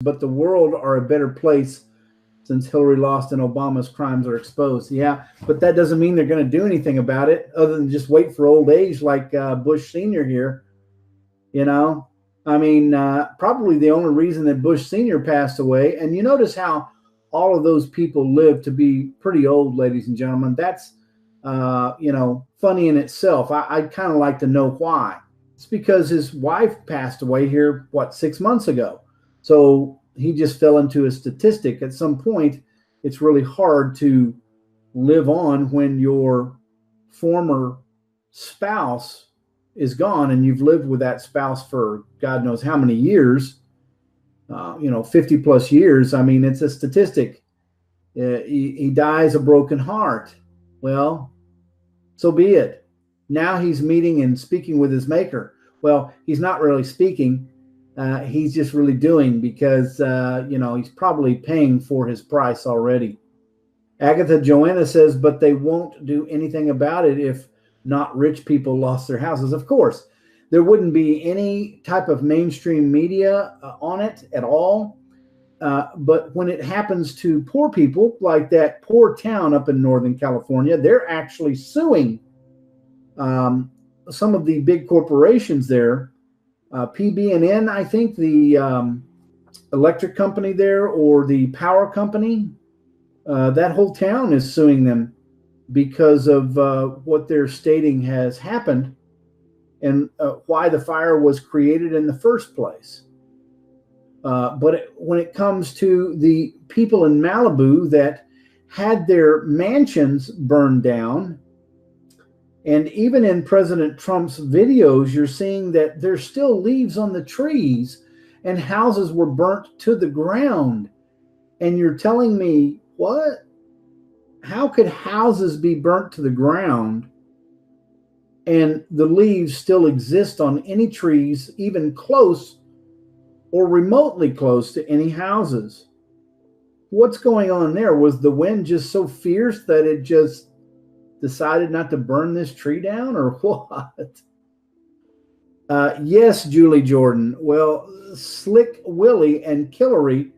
but the world are a better place since Hillary lost and Obama's crimes are exposed. Yeah, but that doesn't mean they're going to do anything about it other than just wait for old age like Bush Sr. here. You know, I mean, probably the only reason that Bush Sr. passed away, and you notice how all of those people lived to be pretty old, ladies and gentlemen. That's, funny in itself. I'd kind of like to know why. It's because his wife passed away here, 6 months ago. So he just fell into a statistic. At some point, it's really hard to live on when your former spouse is gone and you've lived with that spouse for God knows how many years, 50 plus years. I mean, it's a statistic. He dies a broken heart. Well, so be it. Now he's meeting and speaking with his maker. Well, he's not really speaking. He's just really doing because, he's probably paying for his price already. Agatha Joanna says, but they won't do anything about it if not rich people lost their houses. Of course, there wouldn't be any type of mainstream media on it at all. But when it happens to poor people, like that poor town up in Northern California, they're actually suing some of the big corporations there. PB&N, I think, the electric company there, or the power company, that whole town is suing them because of what they're stating has happened and why the fire was created in the first place. But when it comes to the people in Malibu that had their mansions burned down, and even in President Trump's videos, you're seeing that there's still leaves on the trees and houses were burnt to the ground. And you're telling me, what? How could houses be burnt to the ground and the leaves still exist on any trees, even close or remotely close to any houses? What's going on there? Was the wind just so fierce that it just decided not to burn this tree down, or what? Yes, Julie Jordan. Well, Slick Willie and Killary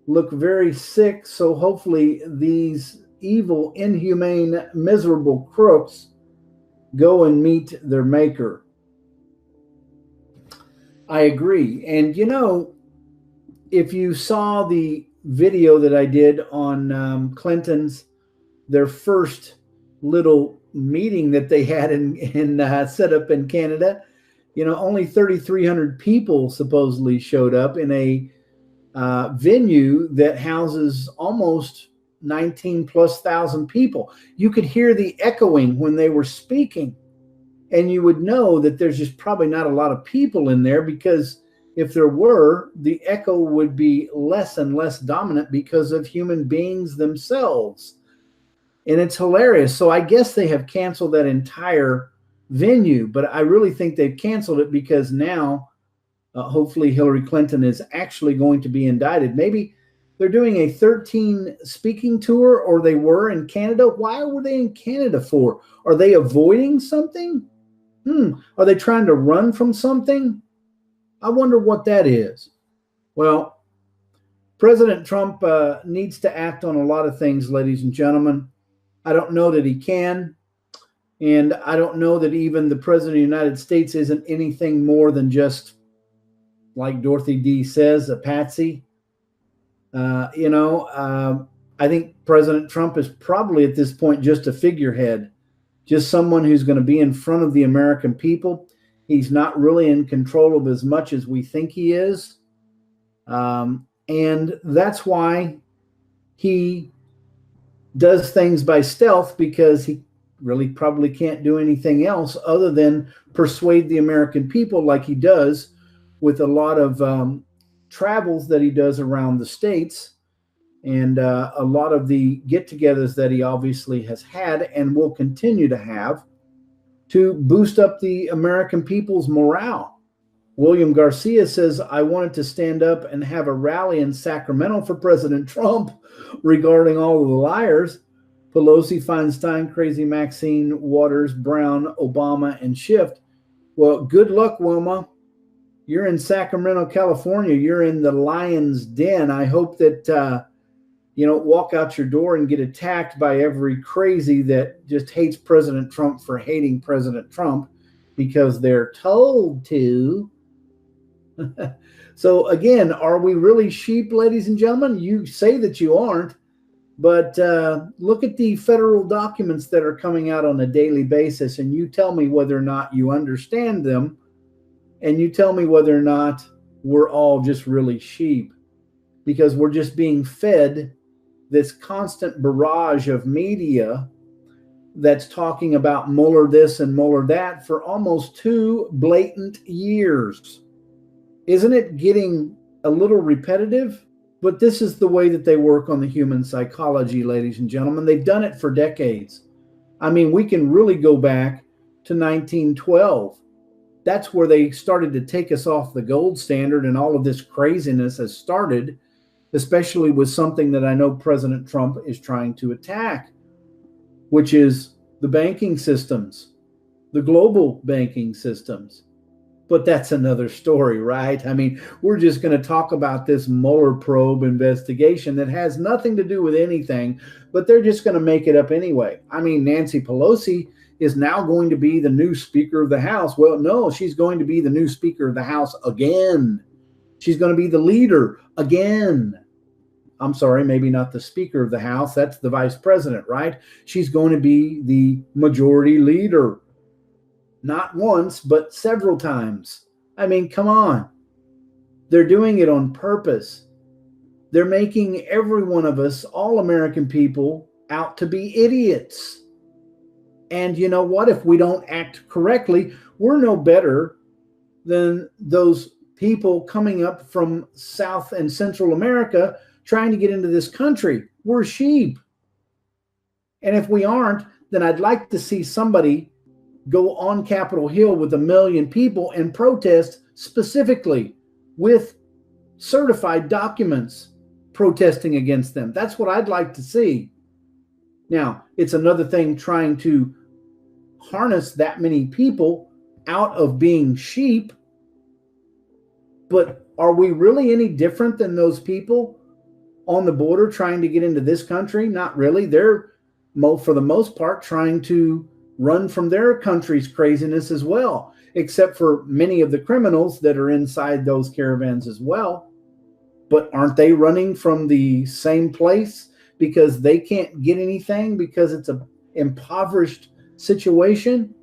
look very sick, so hopefully these evil, inhumane, miserable crooks go and meet their maker. I agree. And if you saw the video that I did on Clinton's, their first little meeting that they had in set up in Canada, only 3,300 people supposedly showed up in a venue that houses almost 19 plus thousand people. You could hear the echoing when they were speaking, and you would know that there's just probably not a lot of people in there, because if there were, the echo would be less and less dominant because of human beings themselves. And it's hilarious. So I guess they have canceled that entire venue, but I really think they've canceled it because now hopefully Hillary Clinton is actually going to be indicted. Maybe they're doing a 13 speaking tour, or they were in Canada. Why were they in Canada for? Are they avoiding something? Are they trying to run from something? I wonder what that is. Well, President Trump needs to act on a lot of things, ladies and gentlemen. I don't know that he can. And I don't know that even the President of the United States isn't anything more than just, like Dorothy D says, a patsy. I think President Trump is probably at this point just a figurehead, just someone who's going to be in front of the American people. He's not really in control of as much as we think he is. And that's why he does things by stealth, because he really probably can't do anything else other than persuade the American people, like he does with a lot of travels that he does around the states, and a lot of the get-togethers that he obviously has had and will continue to have to boost up the American people's morale. William Garcia says, I wanted to stand up and have a rally in Sacramento for President Trump regarding all of the liars: Pelosi, Feinstein, Crazy Maxine, Waters, Brown, Obama, and Schiff. Well, good luck, Wilma. You're in Sacramento, California. You're in the lion's den. I hope that you don't walk out your door and get attacked by every crazy that just hates President Trump for hating President Trump because they're told to. So again, are we really sheep, ladies and gentlemen? You say that you aren't, but look at the federal documents that are coming out on a daily basis, and you tell me whether or not you understand them, and you tell me whether or not we're all just really sheep, because we're just being fed this constant barrage of media that's talking about Mueller this and Mueller that for almost 2 blatant years. Isn't it getting a little repetitive? But this is the way that they work on the human psychology, ladies and gentlemen. They've done it for decades. I mean, we can really go back to 1912. That's where they started to take us off the gold standard, and all of this craziness has started, especially with something that I know President Trump is trying to attack, which is the banking systems, the global banking systems. But that's another story, right? I mean, we're just going to talk about this Mueller probe investigation that has nothing to do with anything, but they're just going to make it up anyway. I mean, Nancy Pelosi is now going to be the new Speaker of the House. Well, no, she's going to be the new Speaker of the House again. She's going to be the leader again. I'm sorry, maybe not the Speaker of the House. That's the Vice President, right? She's going to be the majority leader. Not once, but several times. I mean, come on. They're doing it on purpose. They're making every one of us, all American people, out to be idiots. And you know what? If we don't act correctly, we're no better than those people coming up from South and Central America trying to get into this country. We're sheep. And if we aren't, then I'd like to see somebody go on Capitol Hill with 1 million people and protest specifically with certified documents protesting against them. That's what I'd like to see. Now, it's another thing trying to harness that many people out of being sheep, but are we really any different than those people on the border trying to get into this country? Not really. They're, for the most part, trying to run from their country's craziness as well, except for many of the criminals that are inside those caravans as well. But aren't they running from the same place because they can't get anything because it's an impoverished situation?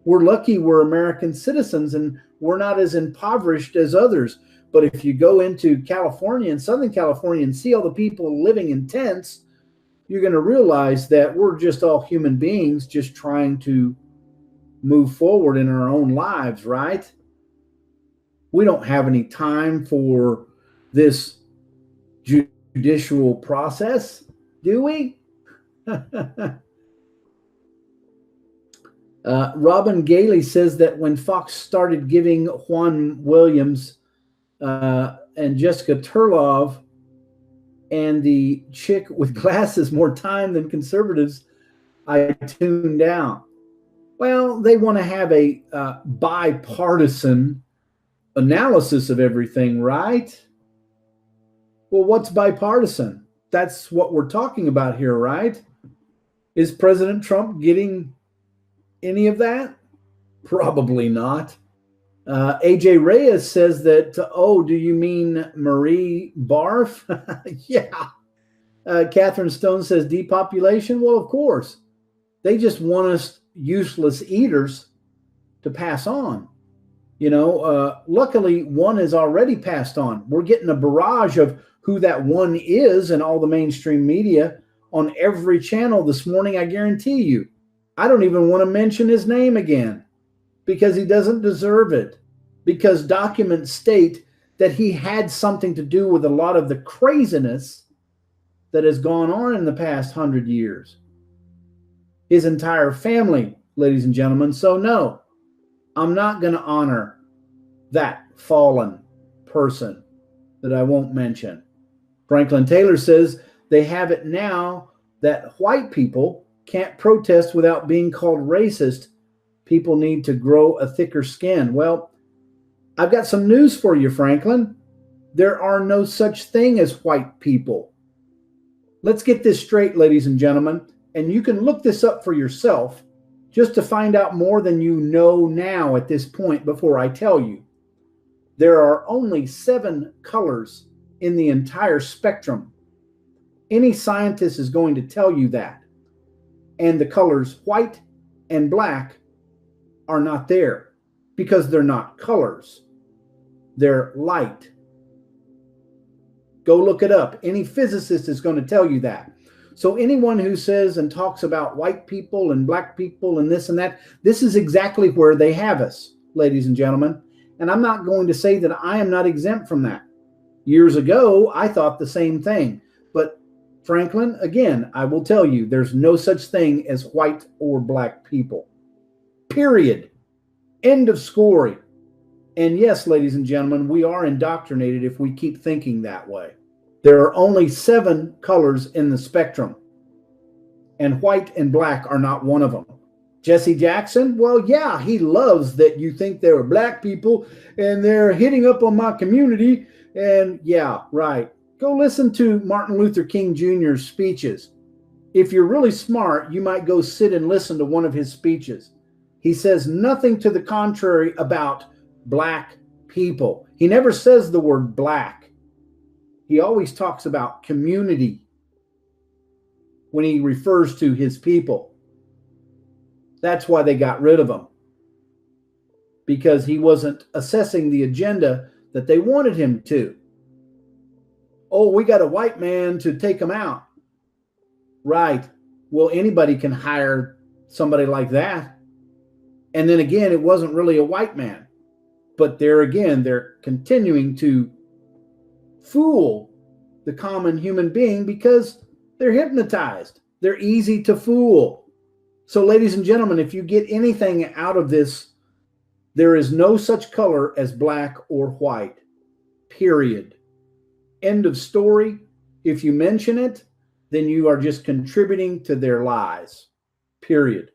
We're lucky we're American citizens and we're not as impoverished as others. But if you go into California and Southern California and see all the people living in tents, you're going to realize that we're just all human beings just trying to move forward in our own lives, right? We don't have any time for this judicial process, do we? Robin Gailey says that when Fox started giving Juan Williams and Jessica Turlov and the chick with glasses more time than conservatives, I tuned out. Well, they want to have a bipartisan analysis of everything, right? Well, what's bipartisan? That's what we're talking about here, right? Is President Trump getting any of that? Probably not. AJ Reyes says that, oh, do you mean Marie Barf? Yeah. Catherine Stone says depopulation. Well, of course. They just want us useless eaters to pass on. You know, luckily one is already passed on. We're getting a barrage of who that one is in all the mainstream media on every channel this morning, I guarantee you. I don't even want to mention his name again because he doesn't deserve it, because documents state that he had something to do with a lot of the craziness that has gone on in the past 100 years. His entire family, ladies and gentlemen. So no, I'm not going to honor that fallen person that I won't mention. Franklin Taylor says they have it now that white people can't protest without being called racist. People need to grow a thicker skin. Well, I've got some news for you, Franklin. There are no such thing as white people. Let's get this straight, ladies and gentlemen, and you can look this up for yourself just to find out more than you know now at this point before I tell you. There are only 7 colors in the entire spectrum. Any scientist is going to tell you that. And the colors white and black are not there because they're not colors. They're light. Go look it up. Any physicist is going to tell you that. So anyone who says and talks about white people and black people and this and that, this is exactly where they have us, ladies and gentlemen. And I'm not going to say that I am not exempt from that. Years ago, I thought the same thing. But Franklin, again, I will tell you, there's no such thing as white or black people. Period. End of story. And yes, ladies and gentlemen, we are indoctrinated if we keep thinking that way. There are only 7 colors in the spectrum, and white and black are not one of them. Jesse Jackson, well, yeah, he loves that you think they're black people and they're hitting up on my community. And yeah, right. Go listen to Martin Luther King Jr.'s speeches. If you're really smart, you might go sit and listen to one of his speeches. He says nothing to the contrary about black people. He never says the word black. He always talks about community when he refers to his people. That's why they got rid of him, because he wasn't assessing the agenda that they wanted him to. Oh, we got a white man to take him out. Right. Well, anybody can hire somebody like that. And then again, it wasn't really a white man. But there again, they're continuing to fool the common human being because they're hypnotized. They're easy to fool. So, ladies and gentlemen, if you get anything out of this, there is no such color as black or white. Period. End of story. If you mention it, then you are just contributing to their lies. Period.